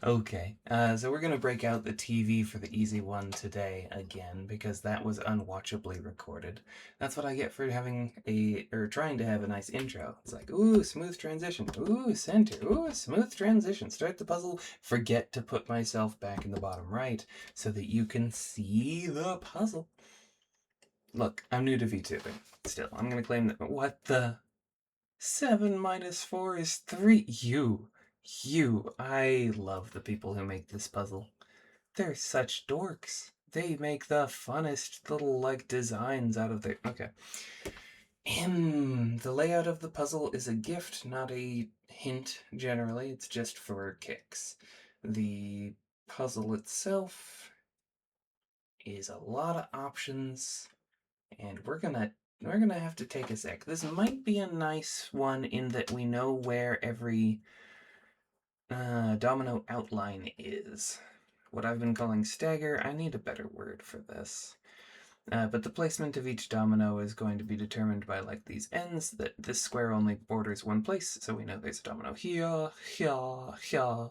Okay, so we're gonna break out the TV for the easy one today again because that was unwatchably recorded. That's what I get for trying to have a nice intro. It's like, ooh, smooth transition, ooh, center, ooh, smooth transition, start the puzzle, forget to put myself back in the bottom right so that you can see the puzzle. Look, I'm new to VTubing. Still, I'm gonna claim that, what the? 7 minus 4 is 3. I love the people who make this puzzle. They're such dorks. They make the funnest little, designs out of their... Okay. The layout of the puzzle is a gift, not a hint, generally. It's just for kicks. The puzzle itself is a lot of options, and we're gonna have to take a sec. This might be a nice one in that we know where every domino outline is. What I've been calling stagger. I need a better word for this. But the placement of each domino is going to be determined by these ends, that this square only borders one place, so we know there's a domino here, here, here.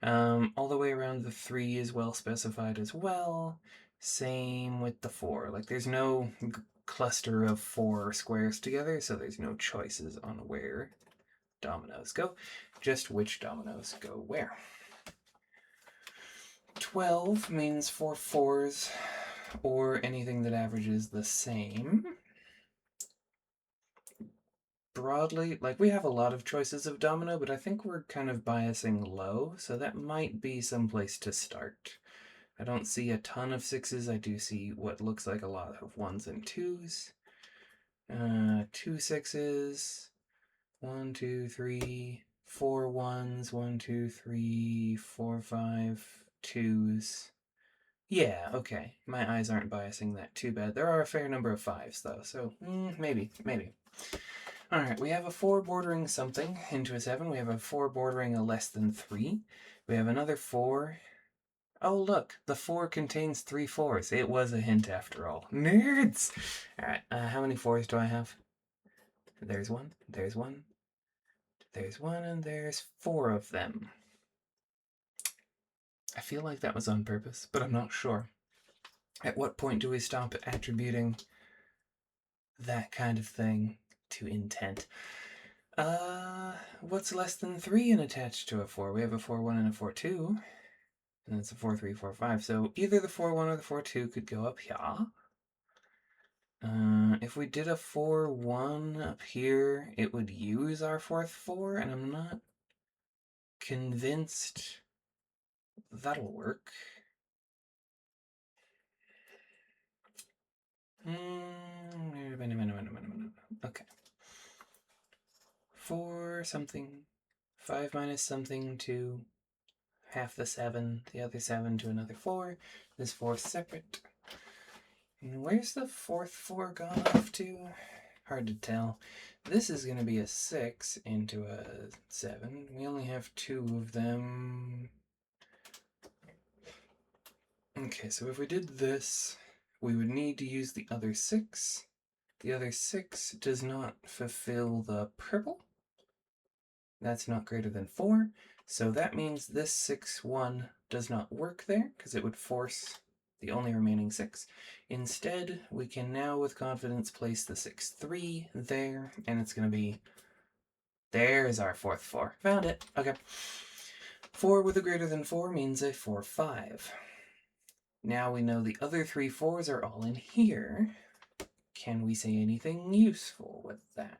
All the way around the 3 is well specified as well. Same with the 4. There's no cluster of 4 squares together, so there's no choices on where dominoes go, just which dominoes go where. 12 means 4 fours, or anything that averages the same. Broadly, we have a lot of choices of domino, but I think we're kind of biasing low, so that might be some place to start. I don't see a ton of 6s. I do see what looks like a lot of 1s and 2s. 2 6s. 1, 2, 3, 4 1s. 1, 2, 3, 4, 5 2s. Yeah, okay. My eyes aren't biasing that too bad. There are a fair number of 5s, though, so maybe. Alright, we have a 4 bordering something into a 7. We have a 4 bordering a less than 3. We have another 4. Oh, look, the 4 contains 3 4s. It was a hint after all. Nerds! Alright, how many 4s do I have? There's 1, there's 1, there's 1, and there's 4 of them. I feel like that was on purpose, but I'm not sure. At what point do we stop attributing that kind of thing to intent? What's less than 3 and attached to a 4? We have a 4 1 and a 4 2. And it's a 4 3 4 5. So either the 4 1 or the 4 2 could go up here. If we did a 4 1 up here, it would use our 4th 4, and I'm not convinced that'll work. Okay. 4 something, 5 minus something to half the 7, the other 7 to another 4. This 4's separate. And where's the 4th 4 gone off to? Hard to tell. This is going to be a 6 into a 7. We only have 2 of them. Okay, so if we did this, we would need to use the other 6. The other 6 does not fulfill the purple. That's not greater than 4. So that means this 6 1 does not work there, because it would force the only remaining 6. Instead, we can now with confidence place the 6 3 there, and it's going to be... There's our 4th 4. Found it. Okay. 4 with a greater than 4 means a 4 5. Now we know the other 3 4s are all in here. Can we say anything useful with that?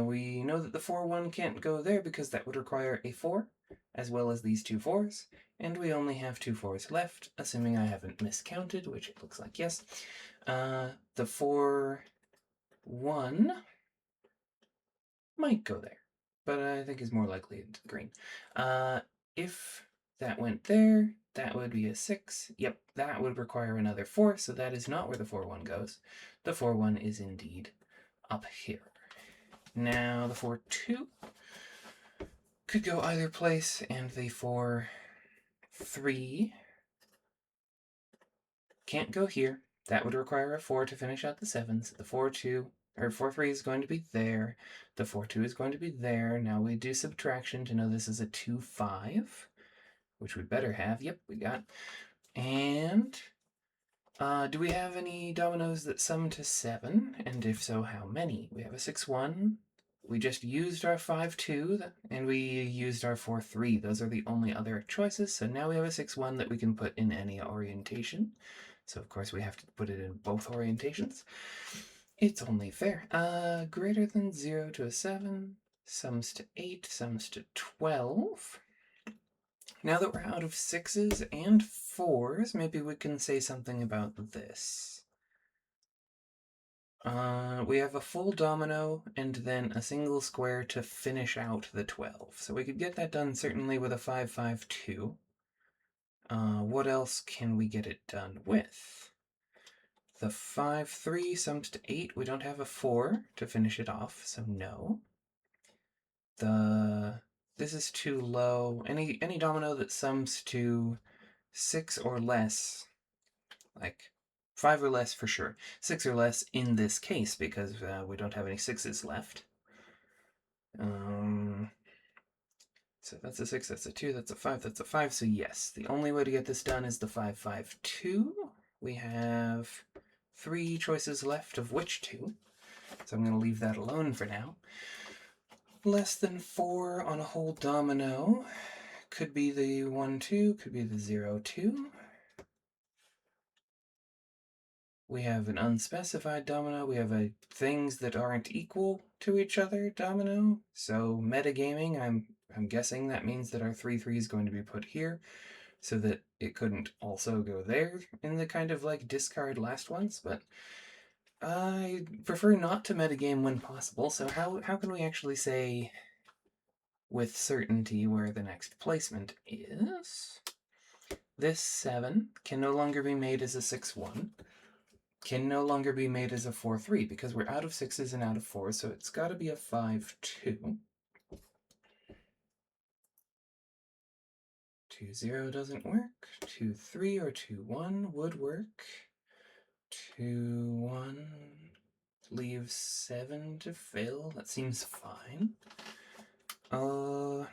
We know that the 4 1 can't go there because that would require a 4, as well as these 2 4s, and we only have 2 4s left, assuming I haven't miscounted, which it looks like yes. The 4 1 might go there, but I think is more likely into the green. If that went there, that would be a 6. Yep, that would require another 4, so that is not where the 4 1 goes. The 4 1 is indeed up here. Now the 4 2 could go either place, and the 4 3 can't go here. That would require a 4 to finish out the 7s. The 4 2 or 4-3 is going to be there. The 4-2 is going to be there. Now we do subtraction to know this is a 2-5, which we better have. Yep, we got. And do we have any dominoes that sum to 7? And if so, how many? We have a 6-1. We just used our 5-2, and we used our 4-3. Those are the only other choices. So now we have a 6-1 that we can put in any orientation. So of course we have to put it in both orientations. It's only fair. Greater than 0 to a 7, sums to 8, sums to 12. Now that we're out of 6s and 4s, maybe we can say something about this. We have a full domino and then a single square to finish out the 12. So we could get that done certainly with a 5-5-2. What else can we get it done with? The 5-3 sums to 8. We don't have a 4 to finish it off, so no. This is too low. Any domino that sums to 6 or less, like 5 or less for sure. 6 or less in this case because we don't have any 6s left. So that's a 6, that's a 2, that's a 5, that's a 5. So yes, the only way to get this done is the 5-5-2. We have 3 choices left, of which 2. So I'm going to leave that alone for now. Less than 4 on a whole domino. Could be the 1-2, could be the 0-2. We have an unspecified domino. We have things that aren't equal to each other domino. So metagaming, I'm guessing that means that our 3-3 is going to be put here so that it couldn't also go there in the kind of like discard last ones, but I prefer not to metagame when possible. So how can we actually say with certainty where the next placement is? This 7 can no longer be made as a 6-1. Can no longer be made as a 4-3 because we're out of 6s and out of 4s, so it's got to be a 5-2. 2-0 doesn't work. 2-3 or 2-1 would work. 2-1 leaves 7 to fill. That seems fine. I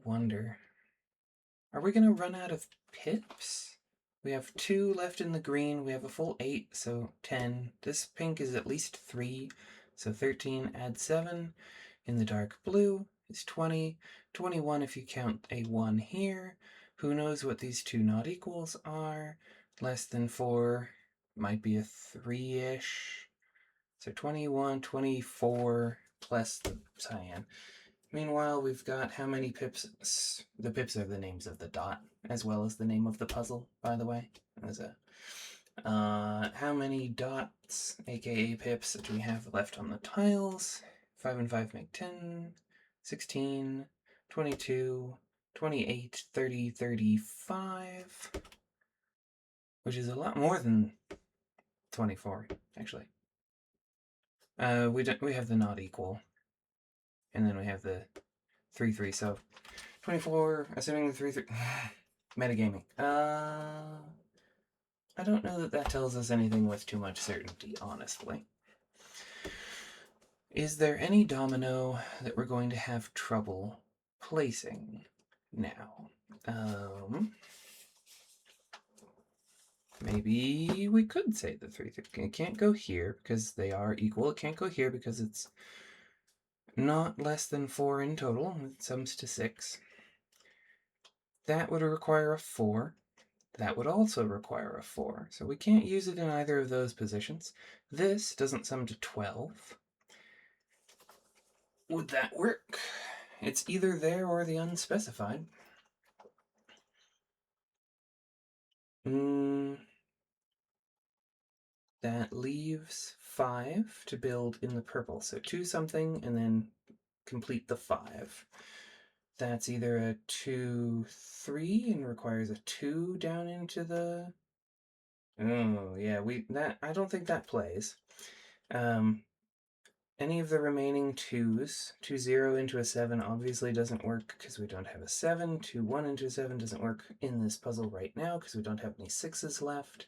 wonder. Are we going to run out of pips? We have 2 left in the green. We have a full 8, so 10. This pink is at least 3, so 13. Add 7. In the dark blue is 20. 21 if you count a 1 here. Who knows what these 2 not equals are? Less than 4 might be a 3-ish. So 21, 24 plus the cyan. Meanwhile, we've got how many pips? The pips are the names of the dot, as well as the name of the puzzle, by the way. How many dots, aka pips, do we have left on the tiles? 5 and 5 make 10, 16, 22, 28, 30, 35, which is a lot more than 24, actually. We have the not equal, and then we have the 3-3, so 24, assuming the 3-3, metagaming. I don't know that that tells us anything with too much certainty, honestly. Is there any domino that we're going to have trouble placing now? Maybe we could say the 3-3. It can't go here because they are equal. It can't go here because it's not less than 4 in total. It sums to 6. That would require a 4. That would also require a 4. So we can't use it in either of those positions. This doesn't sum to 12. Would that work? It's either there or the unspecified. That leaves 5 to build in the purple. So 2 something and then complete the 5. That's either a 2-3 and requires a 2 down into the... Oh, yeah, I don't think that plays. Any of the remaining 2s, 2-0 into a 7 obviously doesn't work because we don't have a 7. 2-1 into a 7 doesn't work in this puzzle right now because we don't have any 6s left.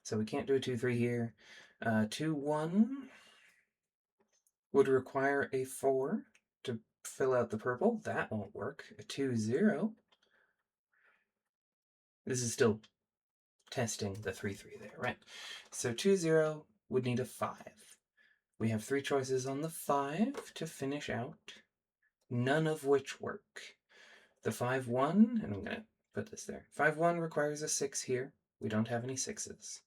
So we can't do a 2-3 here. 2-1 would require a 4 to fill out the purple. That won't work. A 2-0. This is still testing the 3-3 there, right? So 2-0 would need a 5. We have 3 choices on the 5 to finish out, none of which work. The 5-1, and I'm going to put this there. 5-1 requires a 6 here. We don't have any 6s.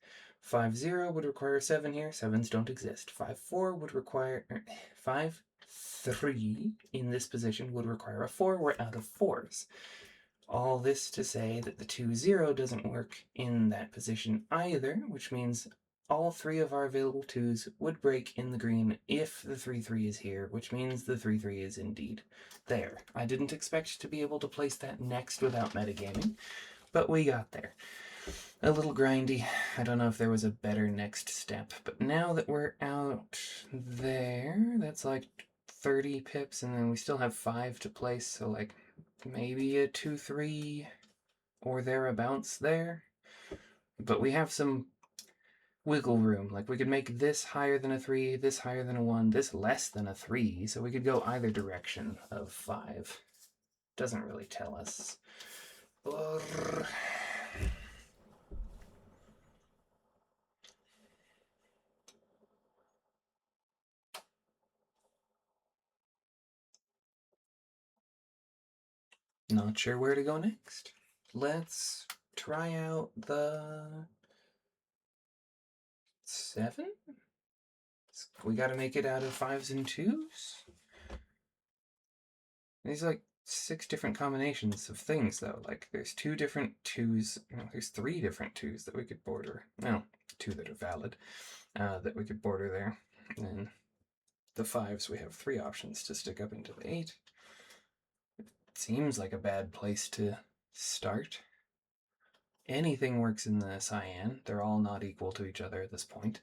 5-0 would require a 7 here. 7s don't exist. 5-4 would require... 5-3 in this position would require a 4. We're out of 4s. All this to say that the 2-0 doesn't work in that position either, which means all 3 of our available 2s would break in the green if the 3-3 is here, which means the 3-3 is indeed there. I didn't expect to be able to place that next without metagaming, but we got there. A little grindy. I don't know if there was a better next step, but now that we're out there, that's like 30 pips, and then we still have 5 to place, so like maybe a 2-3 or thereabouts there. But we have some wiggle room. Like we could make this higher than a 3, this higher than a 1, this less than a 3, so we could go either direction of 5. Doesn't really tell us. Not sure where to go next. Let's try out the 7? We gotta make it out of 5s and 2s? These are like 6 different combinations of things, though. Like, there's 2 different 2s. No, there's 3 different 2s that we could border. No, 2 that are valid that we could border there. And then the 5s, we have 3 options to stick up into the 8. It seems like a bad place to start. Anything works in the cyan. They're all not equal to each other at this point.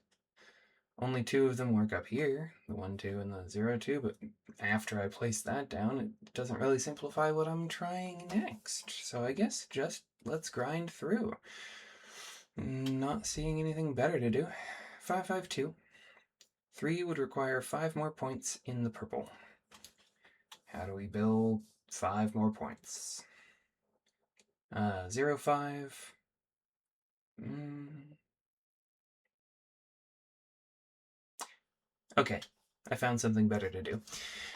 Only 2 of them work up here, the 1-2 and the 0-2, but after I place that down, it doesn't really simplify what I'm trying next. So I guess just let's grind through. Not seeing anything better to do. 5-5-2. 3 would require 5 more points in the purple. How do we build 5 more points? 0-5. Okay, I found something better to do.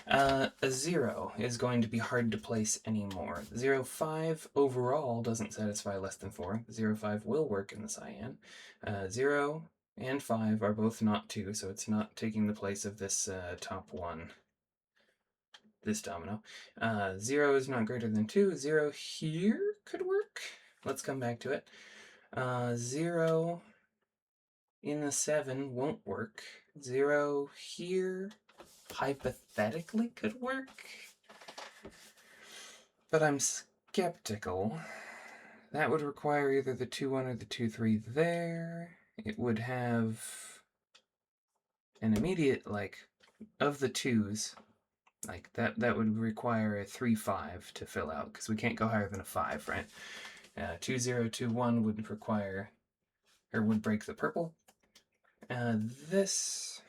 A 0 is going to be hard to place anymore. 0-5 overall doesn't satisfy less than 4. 0-5 will work in the cyan. 0 and 5 are both not 2, so it's not taking the place of this top one. This domino. 0 is not greater than 2. 0 here could work. Let's come back to it. 0 in the 7 won't work. 0 here hypothetically could work. But I'm skeptical. That would require either the 2-1 or the 2-3 there. It would have an immediate, like, of the 2s, like, that would require a 3-5 to fill out, because we can't go higher than a 5, right? 2-0, 2-1 would require, or would break the purple. This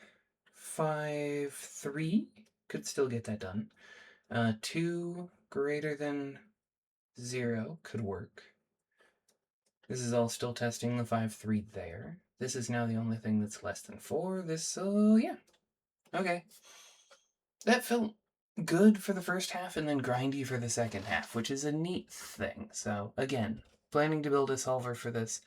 5-3 could still get that done. 2 greater than 0 could work. This is all still testing the 5-3 there. This is now the only thing that's less than 4. This, yeah. Okay. That felt good for the first half and then grindy for the second half, which is a neat thing. So, again, planning to build a solver for this.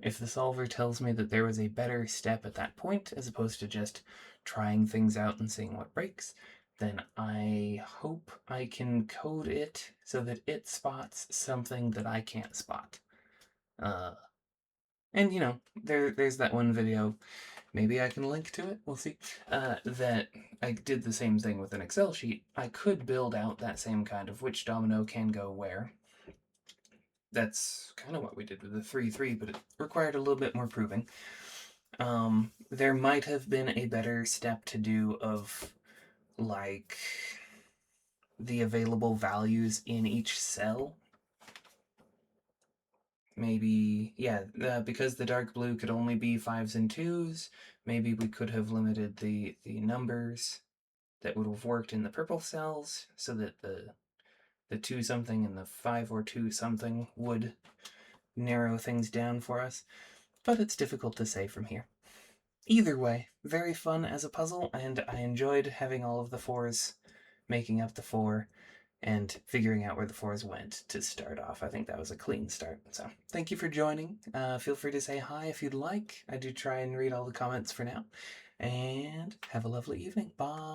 If the solver tells me that there was a better step at that point, as opposed to just trying things out and seeing what breaks, then I hope I can code it so that it spots something that I can't spot. And, you know, there's that one video, maybe I can link to it, we'll see, that I did the same thing with an Excel sheet. I could build out that same kind of which domino can go where. That's kind of what we did with the 3-3, but it required a little bit more proving. There might have been a better step to do of, like, the available values in each cell. maybe, yeah, because the dark blue could only be 5s and 2s, maybe we could have limited the numbers that would have worked in the purple cells so that the 2 something and the 5 or 2 something would narrow things down for us, but it's difficult to say from here. Either way, very fun as a puzzle, and I enjoyed having all of the 4s making up the 4 and figuring out where the 4s went to start off. I think that was a clean start. So thank you for joining. Feel free to say hi if you'd like. I do try and read all the comments for now. And have a lovely evening. Bye.